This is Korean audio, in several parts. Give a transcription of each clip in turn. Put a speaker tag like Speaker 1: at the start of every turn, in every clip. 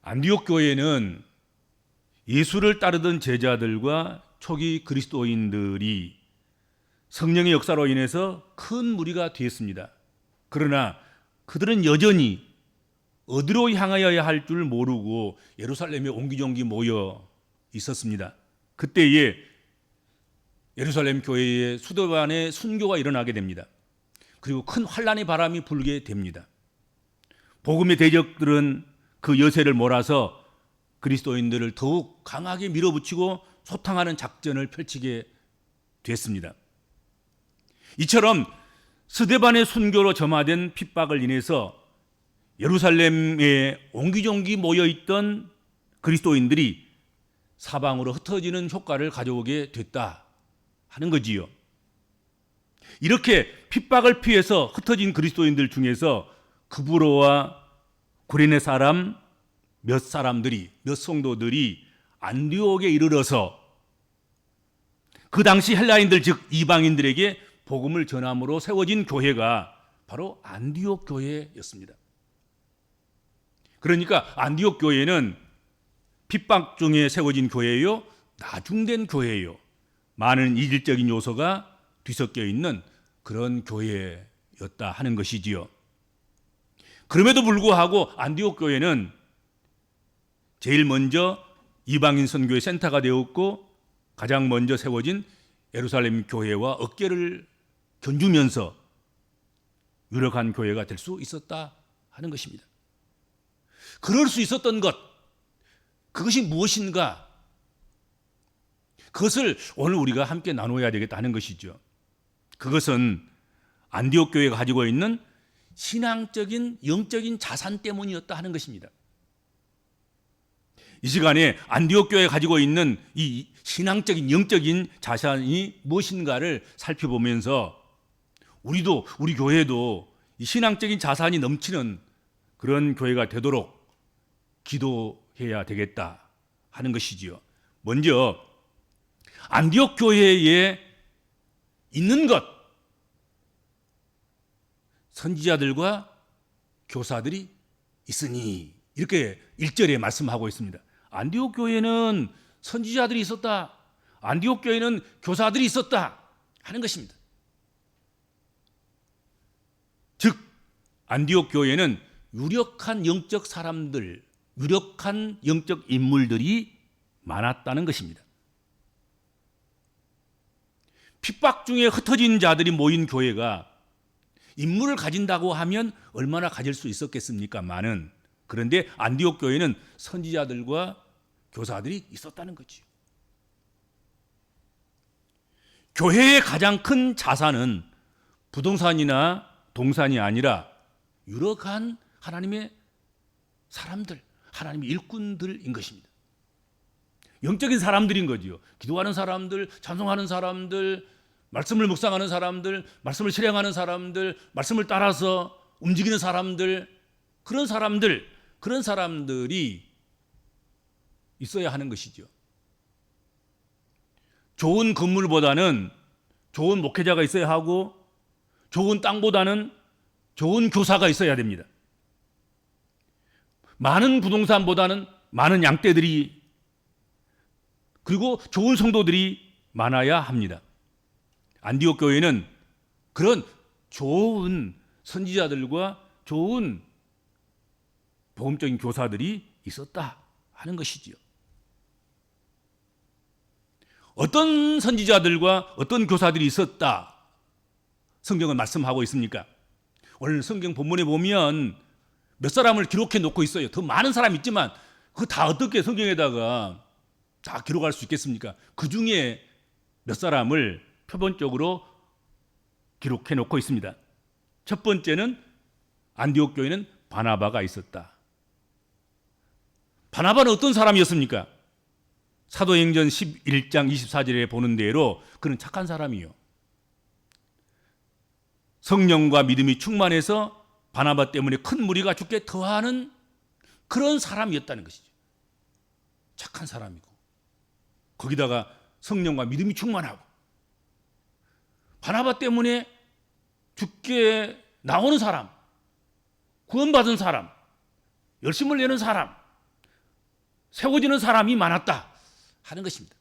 Speaker 1: 안디옥 교회는 예수를 따르던 제자들과 초기 그리스도인들이 성령의 역사로 인해서 큰 무리가 되었습니다. 그러나 그들은 여전히 어디로 향하여야 할 줄 모르고 예루살렘에 옹기종기 모여 있었습니다. 그때에 예루살렘 교회에 수도반의 순교가 일어나게 됩니다. 그리고 큰 환란의 바람이 불게 됩니다. 복음의 대적들은 그 여세를 몰아서 그리스도인들을 더욱 강하게 밀어붙이고 소탕하는 작전을 펼치게 됐습니다. 이처럼 스데반의 순교로 점화된 핍박을 인해서 예루살렘에 옹기종기 모여있던 그리스도인들이 사방으로 흩어지는 효과를 가져오게 됐다 하는 거지요. 이렇게 핍박을 피해서 흩어진 그리스도인들 중에서 그브로와 구레네 사람 몇 성도들이 안디옥에 이르러서 그 당시 헬라인들 즉 이방인들에게 복음을 전함으로 세워진 교회가 바로 안디옥 교회였습니다. 그러니까 안디옥 교회는 핍박 중에 세워진 교회예요, 나중된 교회예요. 많은 이질적인 요소가 뒤섞여 있는 그런 교회였다 하는 것이지요. 그럼에도 불구하고 안디옥 교회는 제일 먼저 이방인 선교의 센터가 되었고 가장 먼저 세워진 예루살렘 교회와 어깨를 견주면서 유력한 교회가 될 수 있었다 하는 것입니다. 그럴 수 있었던 것, 그것이 무엇인가? 그것을 오늘 우리가 함께 나눠야 되겠다 하는 것이죠. 그것은 안디옥 교회가 가지고 있는 신앙적인 영적인 자산 때문이었다 하는 것입니다. 이 시간에 안디옥 교회가 가지고 있는 이 신앙적인 영적인 자산이 무엇인가를 살펴보면서 우리 교회도 이 신앙적인 자산이 넘치는 그런 교회가 되도록 기도해야 되겠다 하는 것이지요. 먼저 안디옥 교회에 있는 것, 선지자들과 교사들이 있으니 이렇게 1절에 말씀하고 있습니다. 안디옥 교회는 선지자들이 있었다, 안디옥 교회는 교사들이 있었다 하는 것입니다. 즉 안디옥 교회는 유력한 영적 사람들, 유력한 영적 인물들이 많았다는 것입니다. 핍박 중에 흩어진 자들이 모인 교회가 인물을 가진다고 하면 얼마나 가질 수 있었겠습니까? 그런데 안디옥 교회는 선지자들과 교사들이 있었다는 거지요. 교회의 가장 큰 자산은 부동산이나 동산이 아니라 유력한 하나님의 사람들, 하나님의 일꾼들인 것입니다. 영적인 사람들인 거지요. 기도하는 사람들, 찬송하는 사람들, 말씀을 묵상하는 사람들, 말씀을 실행하는 사람들, 말씀을 따라서 움직이는 사람들, 그런 사람들이 있어야 하는 것이죠. 좋은 건물보다는 좋은 목회자가 있어야 하고 좋은 땅보다는 좋은 교사가 있어야 됩니다. 많은 부동산보다는 많은 양떼들이 그리고 좋은 성도들이 많아야 합니다. 안디옥 교회는 그런 좋은 선지자들과 좋은 복음적인 교사들이 있었다 하는 것이지요. 어떤 선지자들과 어떤 교사들이 있었다 성경은 말씀하고 있습니까? 오늘 성경 본문에 보면 몇 사람을 기록해 놓고 있어요. 더 많은 사람이 있지만 그거 다 어떻게 성경에다가 다 기록할 수 있겠습니까? 그 중에 몇 사람을 표본적으로 기록해 놓고 있습니다. 첫 번째는 안디옥 교회는 바나바가 있었다. 바나바는 어떤 사람이었습니까? 사도행전 11장 24절에 보는 대로 그는 착한 사람이요. 성령과 믿음이 충만해서 바나바 때문에 큰 무리가 죽게 더하는 그런 사람이었다는 것이죠. 착한 사람이고 거기다가 성령과 믿음이 충만하고 바나바 때문에 죽게 나오는 사람, 구원받은 사람, 열심을 내는 사람, 세워지는 사람이 많았다 하는 것입니다.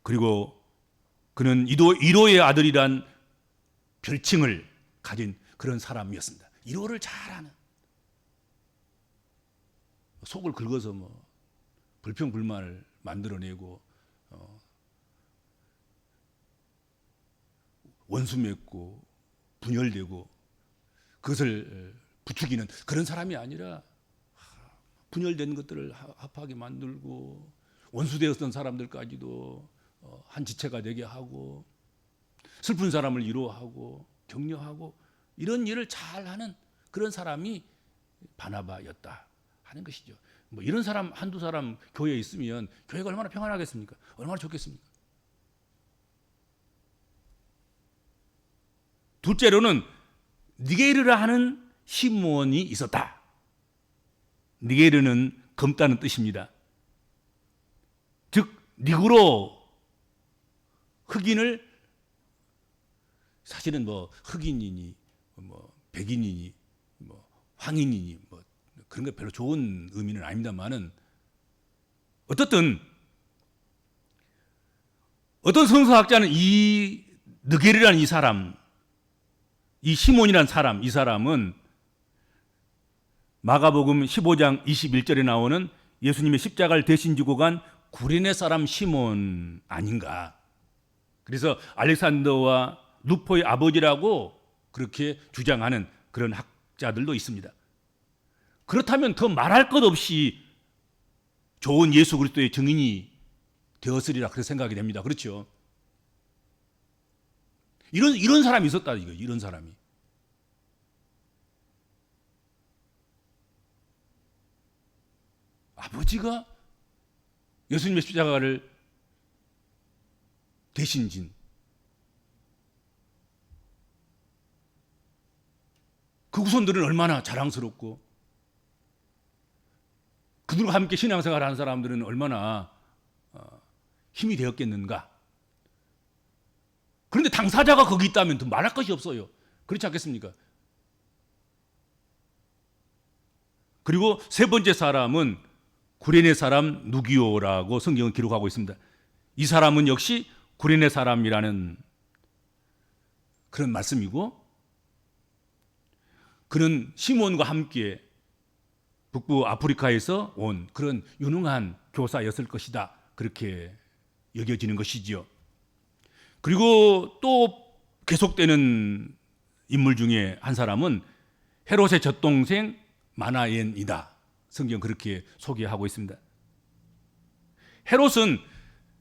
Speaker 1: 그리고 그는 이로의 아들이란 별칭을 가진 그런 사람이었습니다. 이로를 잘하는, 속을 긁어서 뭐 불평불만을 만들어내고 원수 맺고 분열되고 그것을 부추기는 그런 사람이 아니라 분열된 것들을 합하게 만들고 원수되었던 사람들까지도 한 지체가 되게 하고 슬픈 사람을 위로하고 격려하고 이런 일을 잘하는 그런 사람이 바나바였다 하는 것이죠. 뭐 이런 사람 한두 사람 교회에 있으면 교회가 얼마나 평안하겠습니까? 얼마나 좋겠습니까? 둘째로는 니게르라 하는 시몬이 있었다. 니게르는 검다는 뜻입니다. 즉 니그로, 흑인을, 사실은 뭐 흑인이니 뭐 백인이니 뭐 황인이니 뭐 그런 게 별로 좋은 의미는 아닙니다만은 어떻든 어떤 성서학자는 이 느게르라는 이 사람, 이 시몬이라는 사람, 이 사람은 마가복음 15장 21절에 나오는 예수님의 십자가를 대신 지고 간 구레네 사람 시몬 아닌가. 그래서 알렉산더와 루포의 아버지라고 그렇게 주장하는 그런 학자들도 있습니다. 그렇다면 더 말할 것 없이 좋은 예수 그리스도의 증인이 되었으리라 그렇게 생각이 됩니다. 그렇죠? 이런 사람이 있었다 이거. 이런 사람이. 아버지가 예수님의 십자가를 대신 진 그 후손들은 얼마나 자랑스럽고 그들과 함께 신앙생활을 하는 사람들은 얼마나 힘이 되었겠는가. 그런데 당사자가 거기 있다면 더 말할 것이 없어요. 그렇지 않겠습니까? 그리고 세 번째 사람은 구레네 사람 누기오라고 성경은 기록하고 있습니다. 이 사람은 역시 구레네 사람이라는 그런 말씀이고, 그는 시몬과 함께 북부 아프리카에서 온 그런 유능한 교사였을 것이다. 그렇게 여겨지는 것이지요. 그리고 또 계속되는 인물 중에 한 사람은 헤롯의 젖동생 마나엔이다. 성경 그렇게 소개하고 있습니다. 헤롯은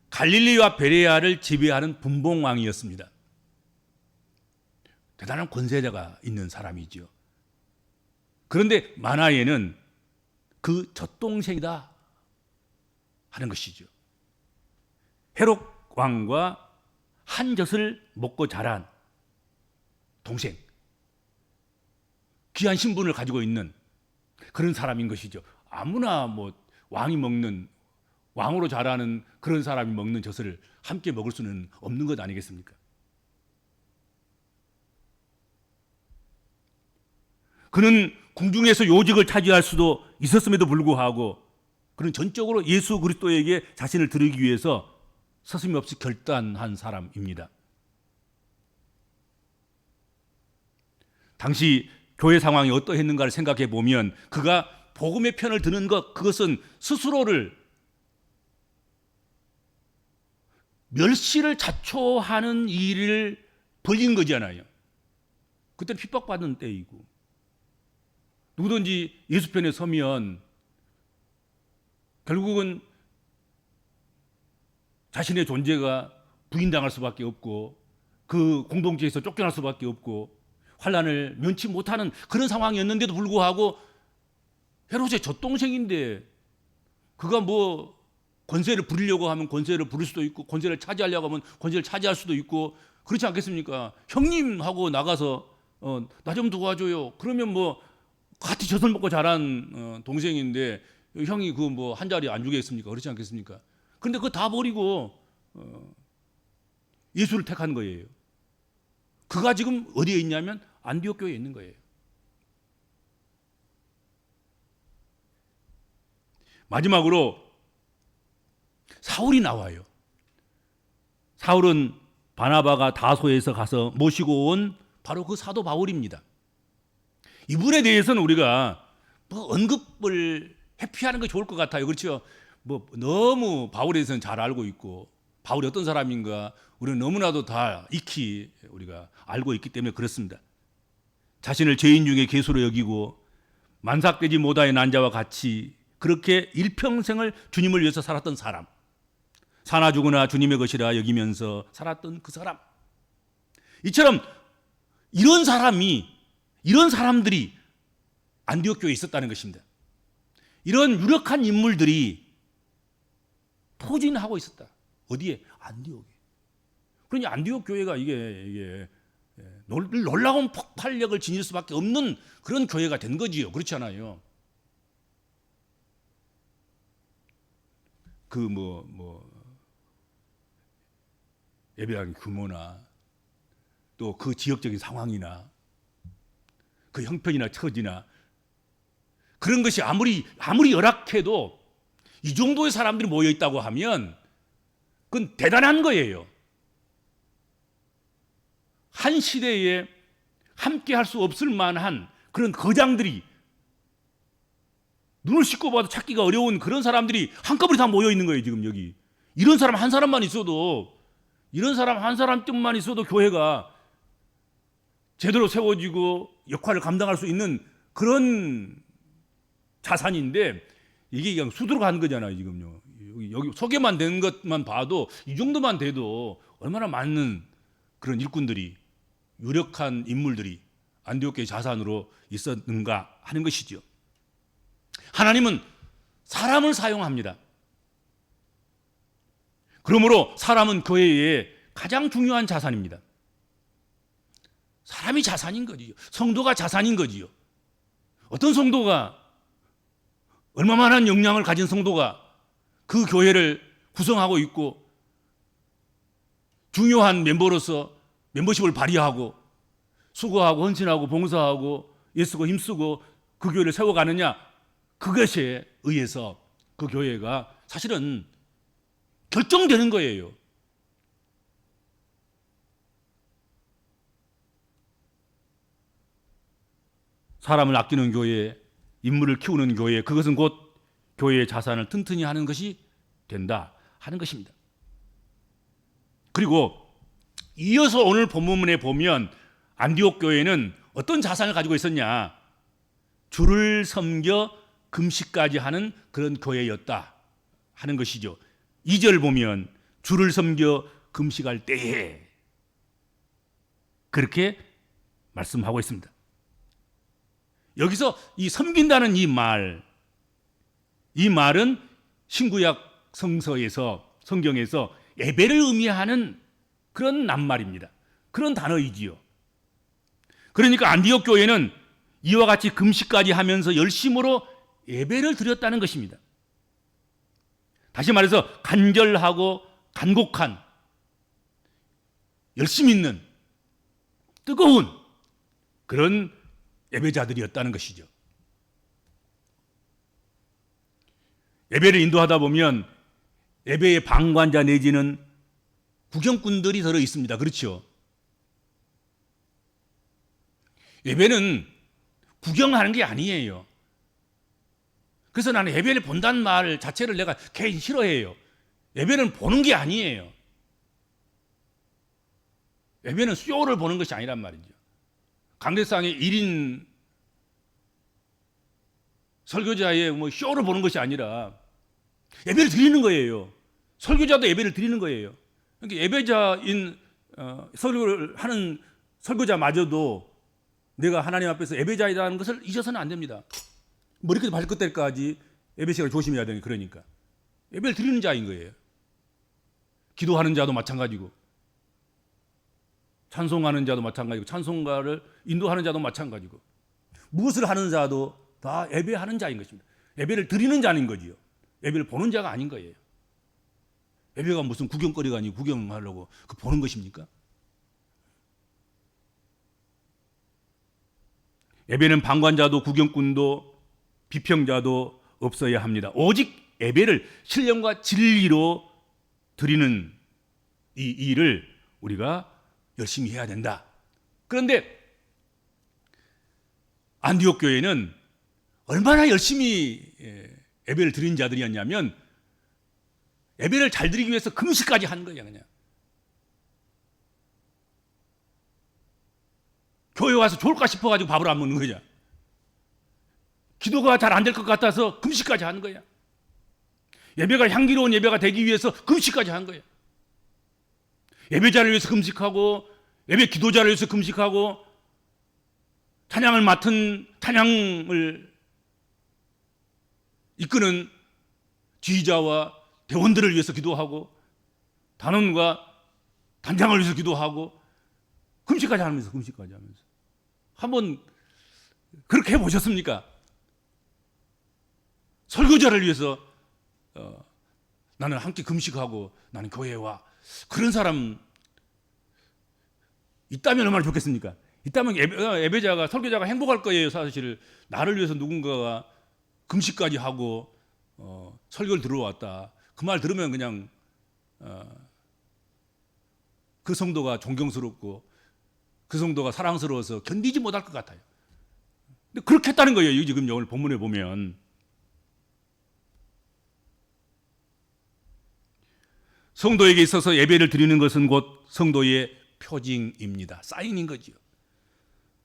Speaker 1: 갈릴리와 베레아를 지배하는 분봉왕이었습니다. 대단한 권세자가 있는 사람이죠. 그런데 마나엔은 그 젖동생이다 하는 것이죠. 헤롯 왕과 한 젖을 먹고 자란 동생, 귀한 신분을 가지고 있는 그런 사람인 것이죠. 아무나 뭐 왕이 먹는, 왕으로 자라는 그런 사람이 먹는 젖을 함께 먹을 수는 없는 것 아니겠습니까? 그는 궁중에서 요직을 차지할 수도 있었음에도 불구하고 그는 전적으로 예수 그리스도에게 자신을 드리기 위해서 서슴없이 결단한 사람입니다. 당시 교회 상황이 어떠했는가를 생각해 보면 그가 복음의 편을 드는 것, 그것은 스스로를 멸시를 자초하는 일을 벌인 거잖아요. 그때는 핍박받는 때이고, 누구든지 예수 편에 서면 결국은 자신의 존재가 부인당할 수밖에 없고 그 공동체에서 쫓겨날 수밖에 없고 환난을 면치 못하는 그런 상황이었는데도 불구하고 헤롯의 젖동생인데 그가 뭐 권세를 부리려고 하면 권세를 부릴 수도 있고 권세를 차지하려고 하면 권세를 차지할 수도 있고 그렇지 않겠습니까? 형님하고 나가서 나 좀 도와줘요. 그러면 뭐 같이 젖을 먹고 자란 동생인데 형이 그 뭐 한 자리 안 주겠습니까? 그렇지 않겠습니까? 그런데 그거 다 버리고 예수를 택한 거예요. 그가 지금 어디에 있냐면 안디옥 교회에 있는 거예요. 마지막으로 사울이 나와요. 사울은 바나바가 다소에서 가서 모시고 온 바로 그 사도 바울입니다. 이분에 대해서는 우리가 언급을 회피하는 게 좋을 것 같아요. 그렇죠? 너무 바울에 대해서는 잘 알고 있고 바울이 어떤 사람인가 우리는 너무나도 다 익히 우리가 알고 있기 때문에 그렇습니다. 자신을 죄인 중에 괴수로 여기고 만삭되지 못하여 난 자와 같이 그렇게 일평생을 주님을 위해서 살았던 사람, 사나 죽으나 주님의 것이라 여기면서 살았던 그 사람, 이처럼 이런 사람들이 안디옥 교회에 있었다는 것입니다. 이런 유력한 인물들이 포진하고 있었다. 어디에? 안디옥에. 그러니 안디옥 교회가 이게 놀라운 폭발력을 지닐 수밖에 없는 그런 교회가 된 거지요. 그렇지 않아요? 예배당 규모나 또 그 지역적인 상황이나 그 형편이나 처지나 그런 것이 아무리 열악해도 이 정도의 사람들이 모여 있다고 하면 그건 대단한 거예요. 한 시대에 함께 할 수 없을 만한 그런 거장들이 눈을 씻고 봐도 찾기가 어려운 그런 사람들이 한꺼번에 다 모여 있는 거예요. 지금 여기 이런 사람 한 사람만 있어도 교회가 제대로 세워지고 역할을 감당할 수 있는 그런 자산인데 이게 그냥 수두룩 하는 거잖아요. 지금요. 여기 소개만 된 것만 봐도 이 정도만 돼도 얼마나 많은 그런 일꾼들이 유력한 인물들이 안디옥 교회 자산으로 있었는가 하는 것이죠. 하나님은 사람을 사용합니다. 그러므로 사람은 교회의 가장 중요한 자산입니다. 사람이 자산인 거지요. 성도가 자산인 거지요. 어떤 성도가 얼마만한 역량을 가진 성도가 그 교회를 구성하고 있고 중요한 멤버로서 멤버십을 발휘하고 수고하고 헌신하고 봉사하고 애쓰고 힘쓰고 그 교회를 세워가느냐, 그것에 의해서 그 교회가 사실은 결정되는 거예요. 사람을 아끼는 교회, 인물을 키우는 교회, 그것은 곧 교회의 자산을 튼튼히 하는 것이 된다 하는 것입니다. 그리고 이어서 오늘 본문에 보면 안디옥 교회는 어떤 자산을 가지고 있었냐? 주를 섬겨 금식까지 하는 그런 교회였다 하는 것이죠. 2절 보면 주를 섬겨 금식할 때에 그렇게 말씀하고 있습니다. 여기서 이 섬긴다는 이 말은 신구약 성경에서 예배를 의미하는 그런 낱말입니다. 그런 단어이지요. 그러니까 안디옥 교회는 이와 같이 금식까지 하면서 열심으로 예배를 드렸다는 것입니다. 다시 말해서 간절하고 간곡한, 열심 있는, 뜨거운 그런 예배자들이었다는 것이죠. 예배를 인도하다 보면 예배의 방관자 내지는 구경꾼들이 들어 있습니다. 그렇죠? 예배는 구경하는 게 아니에요. 그래서 나는 예배를 본다는 말 자체를 내가 개인 싫어해요. 예배는 보는 게 아니에요. 예배는 쇼를 보는 것이 아니란 말이죠. 강대상의 1인 설교자의 쇼를 보는 것이 아니라 예배를 드리는 거예요. 설교자도 예배를 드리는 거예요. 그러니까 예배자인 설교를 하는 설교자마저도 내가 하나님 앞에서 예배자이라는 것을 잊어서는 안 됩니다. 머리끝 발끝까지 예배 시간을 조심해야 되는, 그러니까 예배를 드리는 자인 거예요. 기도하는 자도 마찬가지고 찬송하는 자도 마찬가지고 찬송가를 인도하는 자도 마찬가지고 무엇을 하는 자도 다 예배하는 자인 것입니다. 예배를 드리는 자인 거지요. 예배를 보는 자가 아닌 거예요. 예배가 무슨 구경거리가 아니고 구경하려고 그 보는 것입니까? 예배는 방관자도 구경꾼도 비평자도 없어야 합니다. 오직 예배를 신령과 진리로 드리는 이 일을 우리가 열심히 해야 된다. 그런데 안디옥 교회는 얼마나 열심히 예배를 드린 자들이었냐면 예배를 잘 드리기 위해서 금식까지 한 거야. 그냥 교회 와서 좋을까 싶어가지고 밥을 안 먹는 거야. 기도가 잘 안 될 것 같아서 금식까지 한 거야. 예배가 향기로운 예배가 되기 위해서 금식까지 한 거야. 예배자를 위해서 금식하고 예배 기도자를 위해서 금식하고 찬양을 맡은 찬양을 이끄는 지휘자와 대원들을 위해서 기도하고 단원과 단장을 위해서 기도하고 금식까지 하면서 한번 그렇게 해보셨습니까? 설교자를 위해서 나는 함께 금식하고 나는 교회에 와. 그런 사람 있다면 얼마나 좋겠습니까? 있다면 예배자가 설교자가 행복할 거예요. 사실 나를 위해서 누군가가 금식까지 하고 설교를 들어왔다. 그 말 들으면 그냥 그 성도가 존경스럽고 그 성도가 사랑스러워서 견디지 못할 것 같아요. 근데 그렇게 했다는 거예요. 지금 오늘 본문에 보면 성도에게 있어서 예배를 드리는 것은 곧 성도의 표징입니다. 사인인 거죠.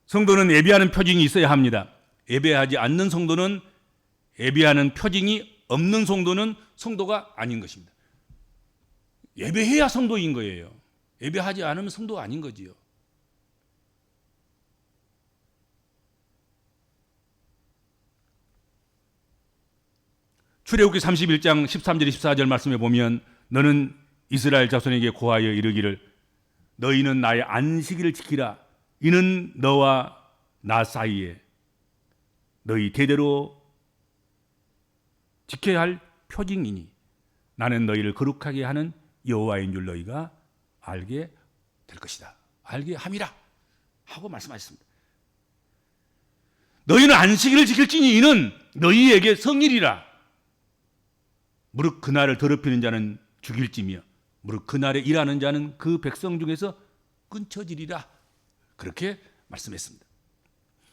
Speaker 1: 성도는 예배하는 표징이 있어야 합니다. 예배하지 않는 성도는 예배하는 표징이 없는 성도는 성도가 아닌 것입니다. 예배해야 성도인 거예요. 예배하지 않으면 성도가 아닌 거지요. 출애굽기 31장 13절 14절 말씀에 보면 너는 이스라엘 자손에게 고하여 이르기를 너희는 나의 안식일을 지키라. 이는 너와 나 사이에 너희 대대로 지켜야 할 표징이니 나는 너희를 거룩하게 하는 여호와인 줄 너희가 알게 될 것이다. 알게 함이라 하고 말씀하셨습니다. 너희는 안식일을 지킬지니 이는 너희에게 성일이라. 무릇 그날을 더럽히는 자는 죽일지며 무릇 그날에 일하는 자는 그 백성 중에서 끊쳐지리라. 그렇게 말씀했습니다.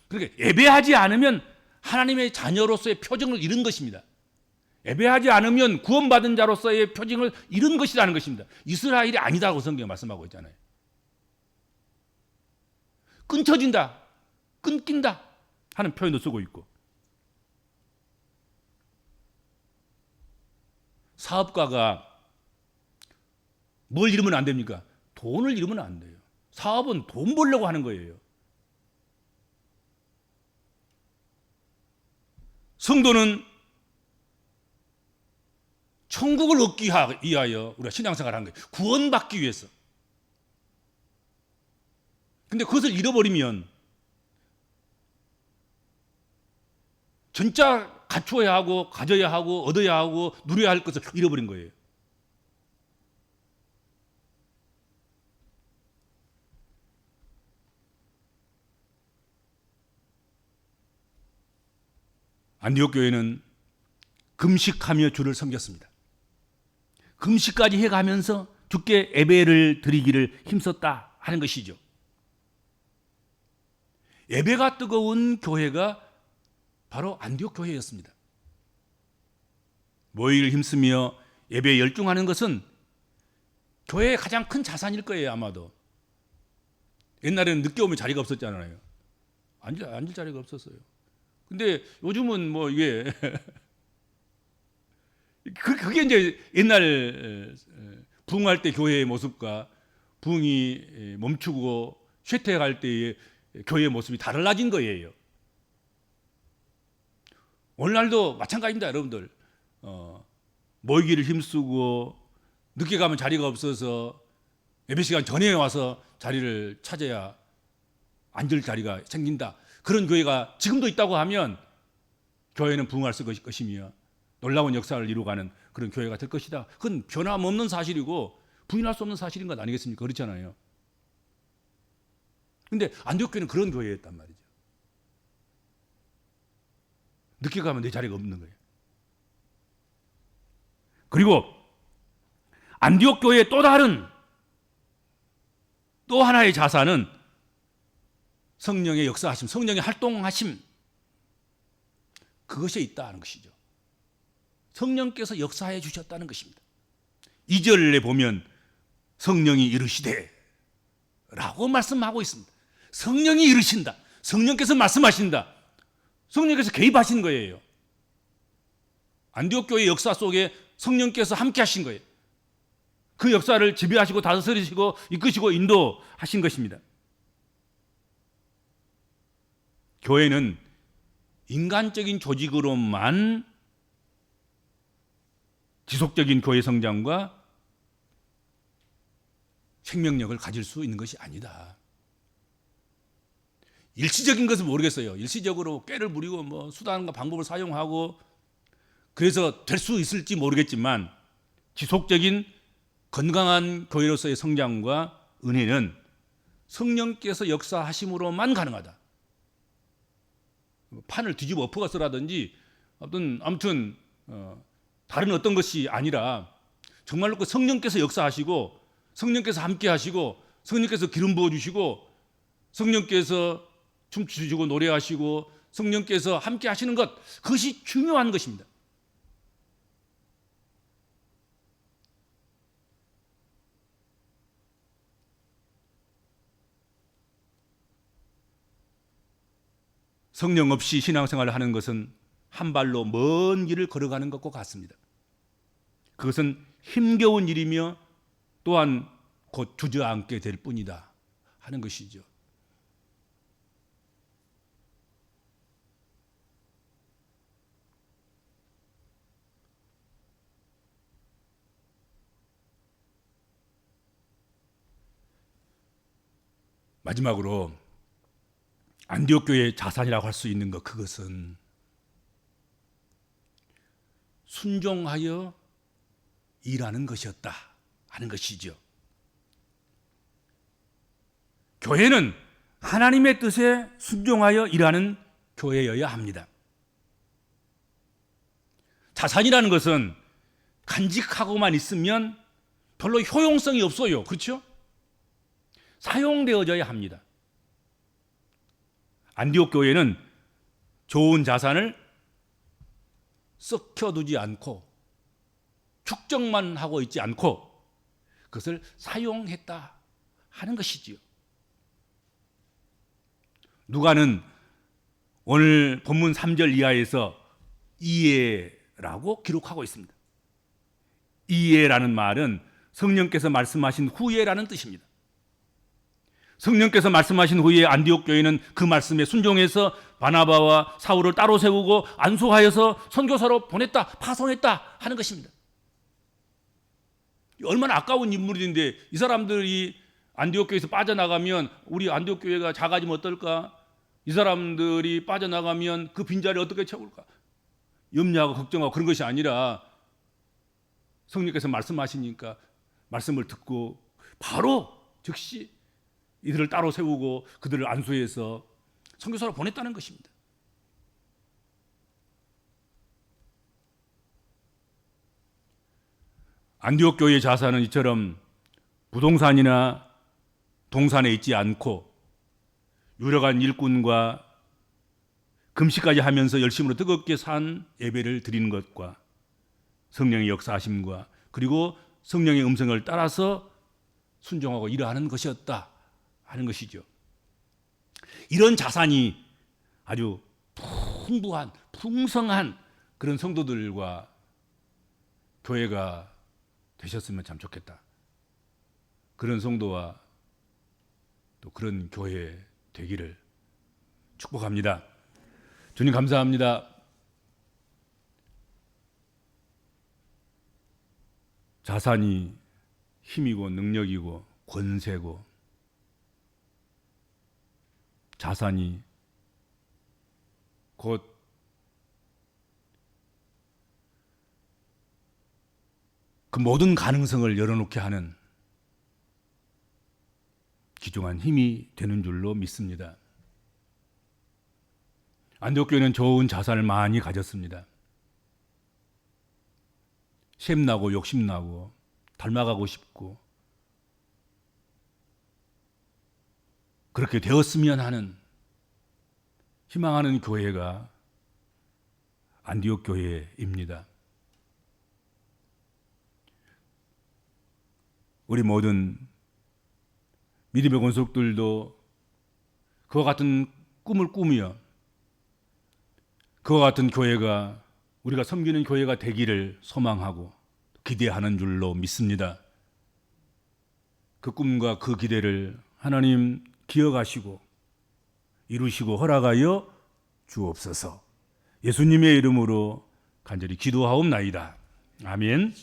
Speaker 1: 그러니까 예배하지 않으면 하나님의 자녀로서의 표징을 잃은 것입니다. 예배하지 않으면 구원받은 자로서의 표징을 잃은 것이라는 것입니다. 이스라엘이 아니다고 성경에 말씀하고 있잖아요. 끊쳐진다, 끊긴다 하는 표현도 쓰고 있고 사업가가 뭘 잃으면 안 됩니까? 돈을 잃으면 안 돼요. 사업은 돈 벌려고 하는 거예요. 성도는 천국을 얻기 위하여 우리가 신앙생활을 하는 거예요. 구원받기 위해서. 근데 그것을 잃어버리면 진짜 갖추어야 하고 가져야 하고 얻어야 하고 누려야 할 것을 잃어버린 거예요. 안디옥 교회는 금식하며 주를 섬겼습니다. 금식까지 해가면서 주께 예배를 드리기를 힘썼다 하는 것이죠. 예배가 뜨거운 교회가 바로 안디옥 교회였습니다. 모이기를 힘쓰며 예배에 열중하는 것은 교회의 가장 큰 자산일 거예요. 아마도 옛날에는 늦게 오면 자리가 없었잖아요. 앉을 자리가 없었어요. 근데 요즘은 뭐 이게 그게 이제 옛날 부흥할 때 교회의 모습과 부흥이 멈추고 쇠퇴할 때의 교회의 모습이 달라진 거예요. 오늘날도 마찬가지입니다, 여러분들. 모이기를 힘쓰고 늦게 가면 자리가 없어서 예배 시간 전에 와서 자리를 찾아야 앉을 자리가 생긴다. 그런 교회가 지금도 있다고 하면 교회는 부흥할 것이며 놀라운 역사를 이루어가는 그런 교회가 될 것이다. 그건 변함없는 사실이고 부인할 수 없는 사실인 것 아니겠습니까? 그렇잖아요. 근데 안디옥 교회는 그런 교회였단 말이죠. 늦게 가면 내 자리가 없는 거예요. 그리고 안디옥 교회의 또 다른 또 하나의 자산은 성령의 역사하심, 성령의 활동하심, 그것에 있다는 것이죠. 성령께서 역사해 주셨다는 것입니다. 2절에 보면 성령이 이르시되 라고 말씀하고 있습니다. 성령이 이르신다. 성령께서 말씀하신다. 성령께서 개입하신 거예요. 안디옥 교회 역사 속에 성령께서 함께 하신 거예요. 그 역사를 지배하시고 다스리시고 이끄시고 인도하신 것입니다. 교회는 인간적인 조직으로만 지속적인 교회 성장과 생명력을 가질 수 있는 것이 아니다. 일시적인 것은 모르겠어요. 일시적으로 꾀를 부리고 뭐 수단과 방법을 사용하고 그래서 될 수 있을지 모르겠지만 지속적인 건강한 교회로서의 성장과 은혜는 성령께서 역사하심으로만 가능하다. 판을 뒤집어 엎어서라든지 아무튼 다른 어떤 것이 아니라 정말로 그 성령께서 역사하시고 성령께서 함께 하시고 성령께서 기름 부어주시고 성령께서 춤추시고 노래하시고 성령께서 함께 하시는 것, 그것이 중요한 것입니다. 성령 없이 신앙생활을 하는 것은 한 발로 먼 길을 걸어가는 것과 같습니다. 그것은 힘겨운 일이며 또한 곧 주저앉게 될 뿐이다 하는 것이죠. 마지막으로 안디옥 교회의 자산이라고 할 수 있는 것, 그것은 순종하여 일하는 것이었다 하는 것이죠. 교회는 하나님의 뜻에 순종하여 일하는 교회여야 합니다. 자산이라는 것은 간직하고만 있으면 별로 효용성이 없어요. 그렇죠? 사용되어져야 합니다. 안디옥 교회는 좋은 자산을 썩혀두지 않고 축적만 하고 있지 않고 그것을 사용했다 하는 것이지요. 누가는 오늘 본문 3절 이하에서 이해라고 기록하고 있습니다. 이해라는 말은 성령께서 말씀하신 후에라는 뜻입니다. 성령께서 말씀하신 후에 안디옥 교회는 그 말씀에 순종해서 바나바와 사울을 따로 세우고 안수하여서 선교사로 보냈다, 파송했다 하는 것입니다. 얼마나 아까운 인물인데 이 사람들이 안디옥 교회에서 빠져나가면 우리 안디옥 교회가 작아지면 어떨까? 이 사람들이 빠져나가면 그 빈자리를 어떻게 채울까? 염려하고 걱정하고 그런 것이 아니라 성령께서 말씀하시니까 말씀을 듣고 바로 즉시 이들을 따로 세우고 그들을 안수해서 선교사로 보냈다는 것입니다. 안디옥 교회의 자산은 이처럼 부동산이나 동산에 있지 않고 유력한 일꾼과 금식까지 하면서 열심으로 뜨겁게 산 예배를 드리는 것과 성령의 역사하심과 그리고 성령의 음성을 따라서 순종하고 일하는 것이었다 하는 것이죠. 이런 자산이 아주 풍부한, 풍성한 그런 성도들과 교회가 되셨으면 참 좋겠다. 그런 성도와 또 그런 교회 되기를 축복합니다. 주님 감사합니다. 자산이 힘이고 능력이고 권세고 자산이 곧 그 모든 가능성을 열어놓게 하는 귀중한 힘이 되는 줄로 믿습니다. 안디옥 교회는 좋은 자산을 많이 가졌습니다. 샘나고 욕심나고 닮아가고 싶고 그렇게 되었으면 하는 희망하는 교회가 안디옥 교회입니다. 우리 모든 믿음의 권속들도 그와 같은 꿈을 꾸며 그와 같은 교회가 우리가 섬기는 교회가 되기를 소망하고 기대하는 줄로 믿습니다. 그 꿈과 그 기대를 하나님 기억하시고 이루시고 허락하여 주옵소서. 예수님의 이름으로 간절히 기도하옵나이다. 아멘.